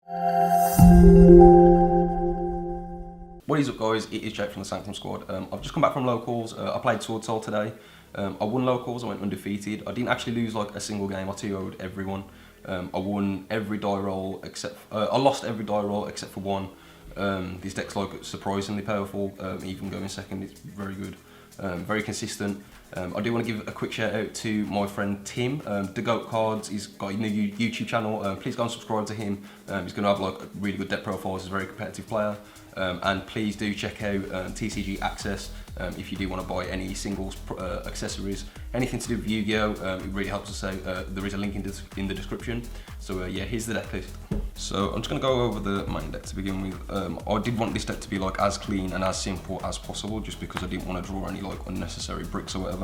What is up, guys? It is Jake from the Sanctum Squad. I've just come back from locals. I played SWORDSOUL today. I won locals, I went undefeated. I didn't actually lose like a single game. I 2-0'd everyone. I won every die roll except, I lost every die roll except for one. This deck's like surprisingly powerful, even going second, it's very good. Very consistent. I do want to give a quick shout out to my friend Tim, The Goat Cards. He's got a new YouTube channel. Please go and subscribe to him. He's going to have like really good deck profiles. He's a very competitive player. And please do check out TCG Access if you do want to buy any singles, accessories, anything to do with Yu-Gi-Oh! It really helps us out. There is a link in the description. So yeah, here's the deck list. So I'm just going to go over the main deck to begin with. I did want this deck to be like as clean and as simple as possible, just because I didn't want to draw any like unnecessary bricks or whatever.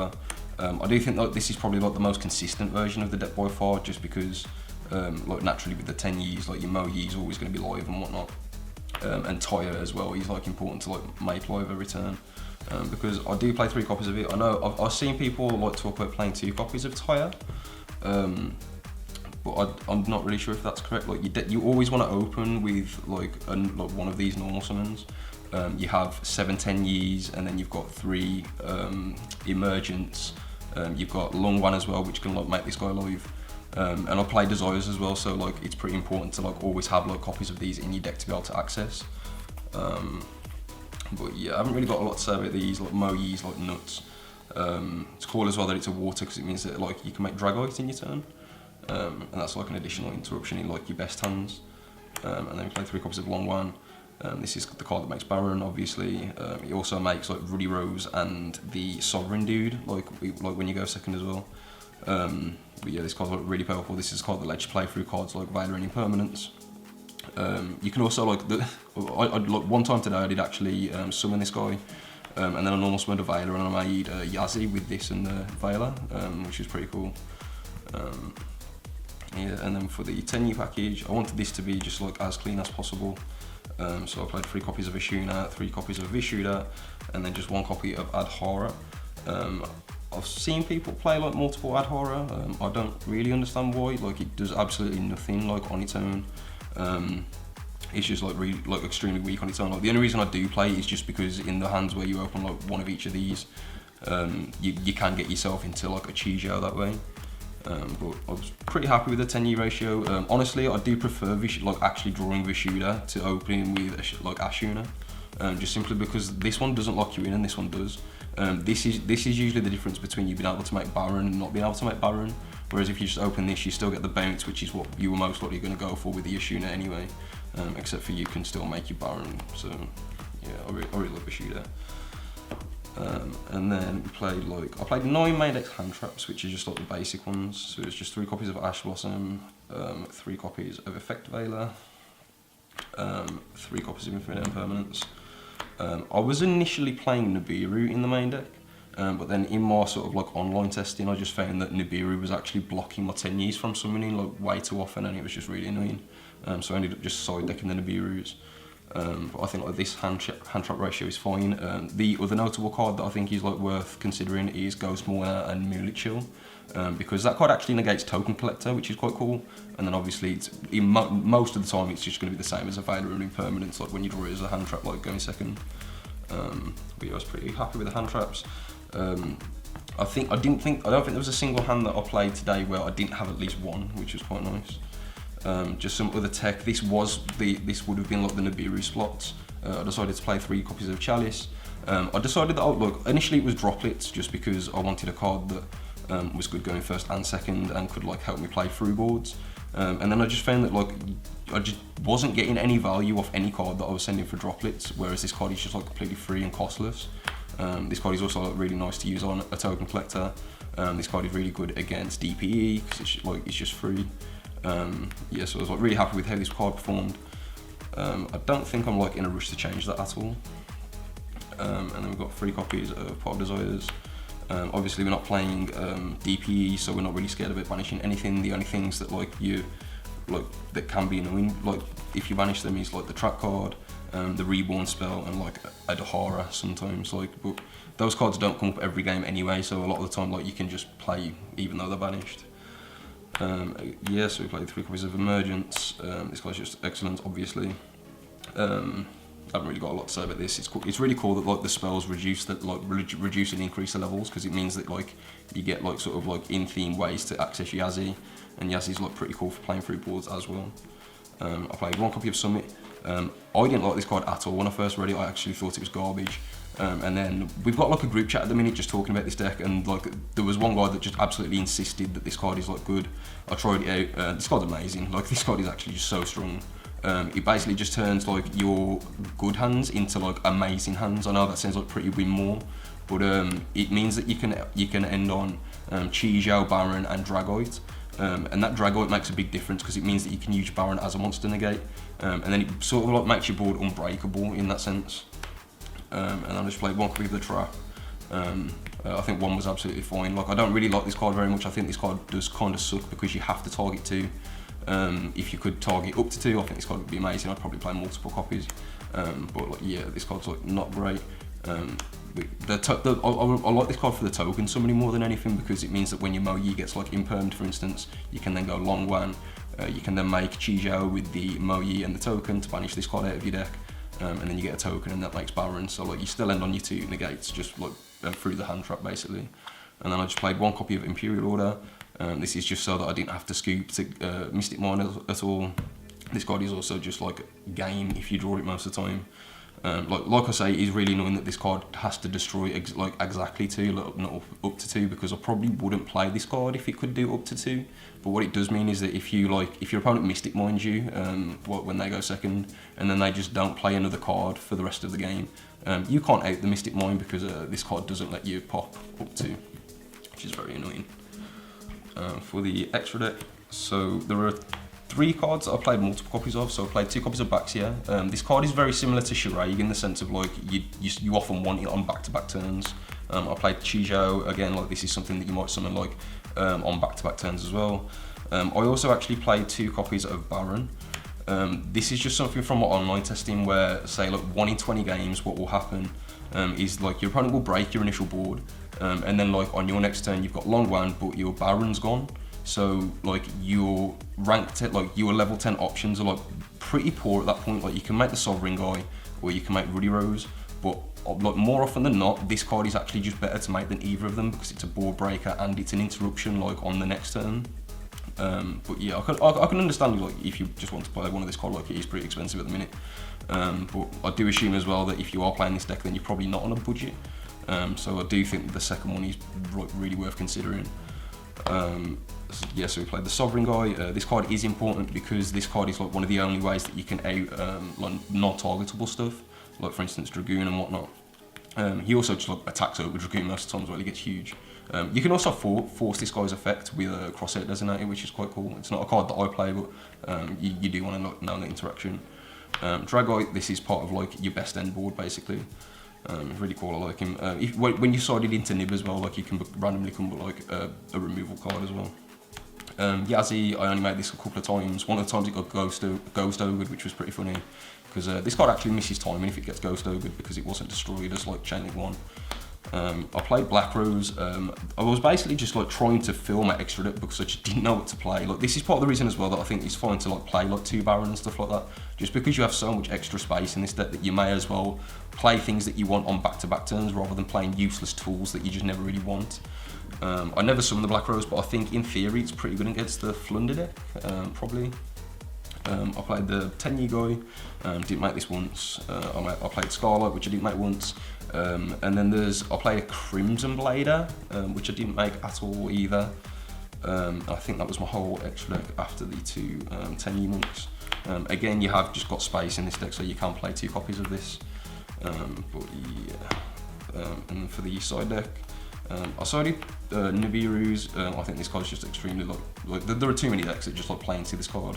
I do think like this is probably like the most consistent version of the deck by far, just because like naturally with the Tenyis, like your Mo Yi's always going to be live and whatnot. And Taya as well, he's like important to like make live every turn. Because I do play 3 copies of it. I know I've seen people like talk about playing 2 copies of Taya, but I'm not really sure if that's correct. Like you always want to open with like one of these normal summons. You have 7 Tenyis, and then you've got 3 Emergents. You've got Long One as well, which can like make this guy live. And I play Desires as well, so like it's pretty important to like always have like copies of these in your deck to be able to access. But yeah, I haven't really got a lot to say about these. Like Mo Yi's like nuts. It's cool as well that it's a water, because it means that like you can make Dragite in your turn, and that's like an additional interruption in like your best hands. And then we play 3 copies of Long One. This is the card that makes Baron, obviously. It also makes like Ruddy Rose and the Sovereign dude, like when you go second as well. But yeah, this card's like really powerful. This is a card that lets you play through cards like Valor and Impermanence. You can also like like one time today I did actually summon this guy, and then I normal summoned a Valor, and I made Yazzie with this and the Valor, which is pretty cool. Yeah, and then for the Tenyi package, I wanted this to be just like as clean as possible. So I played 3 copies of Ashuna, 3 copies of Vishuda, and then just 1 copy of Adhara. I've seen people play like multiple Adhara. I don't really understand why. Like it does absolutely nothing like on its own. It's just like really like extremely weak on its own. Like the only reason I do play it is just because in the hands where you open like one of each of these, you can get yourself into like a Chijo that way. But I was pretty happy with the Tenyi ratio. Honestly, I do prefer like actually drawing Vishuda to opening with like Ashuna, just simply because this one doesn't lock you in and this one does. This is usually the difference between you being able to make Baron and not being able to make Baron. Whereas if you just open this, you still get the bounce, which is what you were most likely going to go for with the Ashuna anyway. Except for you can still make your Baron. So yeah, I really love Ashuna. And then we played I played 9 main deck hand traps, which is just like the basic ones. So it's just 3 copies of Ash Blossom, 3 copies of Effect Veiler, 3 copies of Infinite Impermanence. I was initially playing Nibiru in the main deck, but then in my sort of like online testing, I just found that Nibiru was actually blocking my Tenyis from summoning like way too often, and it was just really annoying. So I ended up just side decking the Nibirus. But I think like this hand trap ratio is fine. The other notable card that I think is like worth considering is Ghost Mourner and Moonlit Chill, because that card actually negates Token Collector, which is quite cool. And then obviously it's most of the time it's just going to be the same as a Valor and Impermanence, like when you draw it as a hand trap, like going second. But yeah, I was pretty happy with the hand traps. I don't think there was a single hand that I played today where I didn't have at least one, which was quite nice. Just some other tech. This would have been like the Nibiru slots. I decided to play 3 copies of Chalice. I decided that look, initially it was Droplets, just because I wanted a card that was good going first and second and could like help me play through boards. And then I just found that like I just wasn't getting any value off any card that I was sending for Droplets, whereas this card is just like completely free and costless. This card is also like, really nice to use on a Token Collector. This card is really good against DPE because it's just free. Yeah, so I was like really happy with how this card performed. I don't think I'm like in a rush to change that at all. And then we've got 3 copies of Pot of Desires. Obviously we're not playing DPE, so we're not really scared about banishing anything. The only things that that can be annoying, like if you banish them, is like the Trap card, the Reborn spell, and like Adhara sometimes. But those cards don't come up every game anyway, so a lot of the time like you can just play even though they're banished. Yeah, so we played 3 copies of Emergence. This guy's just excellent, obviously. I haven't really got a lot to say about this. It's really cool that like the spells reduce and increase the levels, because it means that like you get like sort of like in theme ways to access Yazzie, and Yazzie's like pretty cool for playing through boards as well. I played 1 copy of Summit. I didn't like this card at all when I first read it. I actually thought it was garbage. And then we've got like a group chat at the minute just talking about this deck, and like there was one guy that just absolutely insisted that this card is like good. I tried it out. This card's amazing. Like this card is actually just so strong. It basically just turns like your good hands into like amazing hands. I know that sounds like pretty win more, but it means that you can end on Chi Zhao, Baron, and Dragoite. And that Dragoite makes a big difference because it means that you can use Baron as a monster negate, and then it sort of like makes your board unbreakable in that sense. And I just played 1 copy of the Trap. I think 1 was absolutely fine. Like I don't really like this card very much. I think this card does kind of suck because you have to target 2. If you could target up to 2, I think this card would be amazing. I'd probably play multiple copies. But like yeah, this card's like not great. I like this card for the token summoning more than anything, because it means that when your Mo-Yi gets like impermed, for instance, you can then go Long Wan. You can then make Chi Zhao with the Mo-Yi and the token to banish this card out of your deck. And then you get a token, and that makes Baron. So like you still end on your 2 negates, just like through the hand trap basically. And then I just played 1 copy of Imperial Order. This is just so that I didn't have to scoop to Mystic Mine at all. This card is also just like game if you draw it most of the time. Like I say, it's really annoying that this card has to destroy exactly 2, not up to 2, because I probably wouldn't play this card if it could do up to 2. But what it does mean is that if your opponent Mystic Mines you when they go second, and then they just don't play another card for the rest of the game, you can't out the Mystic Mine because this card doesn't let you pop up to, which is very annoying. For the extra deck, so there are 3 cards that I played multiple copies of. So I played 2 copies of Baxia. This card is very similar to Shiraig in the sense of like you often want it on back-to-back turns. I played Chi Zhao, again, like this is something that you might summon like on back-to-back turns as well. I also actually played 2 copies of Baron. This is just something from my online testing where, say, like 1 in 20 games, what will happen is like your opponent will break your initial board, and then like on your next turn you've got Long Wan, but your Baron's gone. So like your ranked, like your level 10 options are like pretty poor at that point. Like you can make the Sovereign guy, or you can make Ruddy Rose, but like more often than not, this card is actually just better to make than either of them because it's a board breaker and it's an interruption like on the next turn. But yeah, I can understand like if you just want to play one of this card, like it is pretty expensive at the minute. But I do assume as well that if you are playing this deck, then you're probably not on a budget. So I do think the second one is really worth considering. Yeah, so we played the Sovereign guy. This card is important because this card is like one of the only ways that you can out like non-targetable stuff, like for instance Dragoon and whatnot. He also just like attacks over Dragoon most of the times while he gets huge. You can also force this guy's effect with a Crossout Designator, which is quite cool. It's not a card that I play, but you do want to know the interaction. Dragoite, this is part of like your best end board basically. Really cool, I like him. When you side it into Nib as well, like you can randomly come with like a removal card as well. Yazzie, I only made this a couple of times. One of the times it got Ghost Ogred, which was pretty funny, because this card actually misses timing if it gets Ghost Ogred because it wasn't destroyed as like Chain Link 1. I played Black Rose. I was basically just like trying to fill my extra deck because I just didn't know what to play. Like this is part of the reason as well that I think it's fine to like play like 2 Baron and stuff like that, just because you have so much extra space in this deck that you may as well play things that you want on back-to-back turns rather than playing useless tools that you just never really want. I never summoned the Black Rose, but I think in theory it's pretty good against the Flunder deck, probably. I played the Tenyi guy, didn't make this once. I played Scarlet, which I didn't make once. And then I played a Crimson Blader, which I didn't make at all either. I think that was my whole extra deck after the 2 Tenyi monks. Again, you have just got space in this deck, so you can play 2 copies of this. But yeah, and then for the side deck, I sided Nibiru's. I think this card's just extremely like there are too many decks that just like play into this card.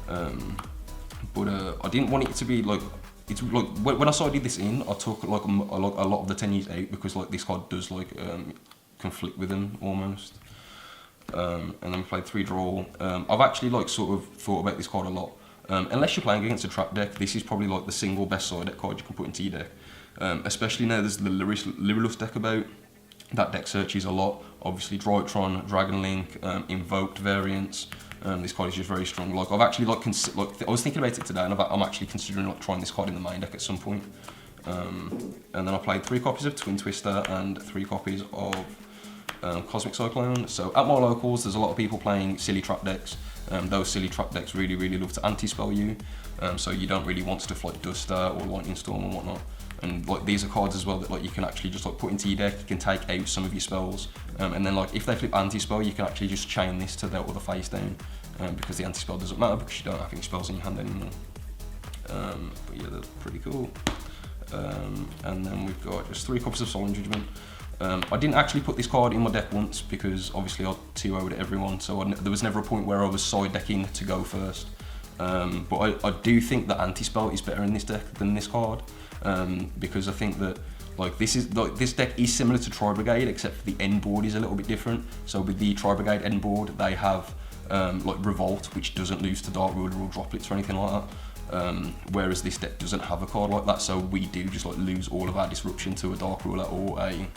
But I didn't want it to be like, it's like when I sided this in, I took like a lot of the Tenyis out because like this card does like conflict with them almost. And then we played 3 draw. I've actually like sort of thought about this card a lot. Unless you're playing against a trap deck, this is probably like the single best side deck card you can put into your deck. Especially now there's the Lyrillus deck about. that deck searches a lot. Obviously Droitron, Dragon Link, Invoked variants. This card is just very strong. Like I've actually like I was thinking about it today, and I'm actually considering like trying this card in the main deck at some point. And then I played 3 copies of Twin Twister and 3 copies of Cosmic Cyclone. So at my locals, there's a lot of people playing silly trap decks. Those silly trap decks really love to anti-spell you. So you don't really want stuff like Duster or Lightning Storm and whatnot. And like these are cards as well that like you can actually just like put into your deck. You can take out some of your spells, and then like if they flip anti-spell, you can actually just chain this to their other face down, because the anti-spell doesn't matter because you don't have any spells in your hand anymore. But yeah, that's pretty cool. And then we've got just 3 copies of Solemn Judgment. I didn't actually put this card in my deck once because obviously I 2-0'd everyone, so there was never a point where I was side decking to go first. But I do think that anti-spell is better in this deck than this card, because I think that like this deck is similar to Tri Brigade, except for the end board is a little bit different. So with the Tri Brigade end board, they have like Revolt, which doesn't lose to Dark Ruler or Droplets or anything like that. Whereas this deck doesn't have a card like that, so we do just like lose all of our disruption to a Dark Ruler or a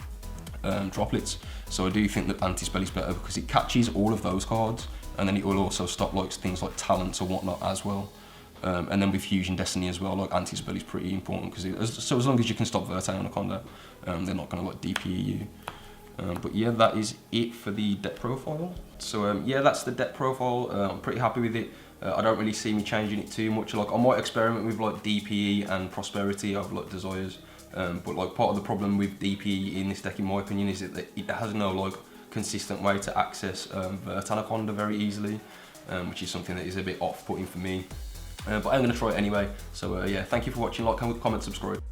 Droplets. So I do think that anti-spell is better because it catches all of those cards, and then it will also stop like things like talents or whatnot as well. And then with Fusion Destiny as well, like anti-spell is pretty important because as long as you can stop Vertae on a combo, they're not going to like DPE you. But yeah, that is it for the deck profile. So yeah, that's the deck profile. I'm pretty happy with it. I don't really see me changing it too much. Like I might experiment with like DPE and Prosperity over like Desires. But like part of the problem with DPE in this deck, in my opinion, is that it has no like consistent way to access Vertanaconda very easily, which is something that is a bit off-putting for me. But I'm going to try it anyway. So yeah, thank you for watching. Like, comment, subscribe.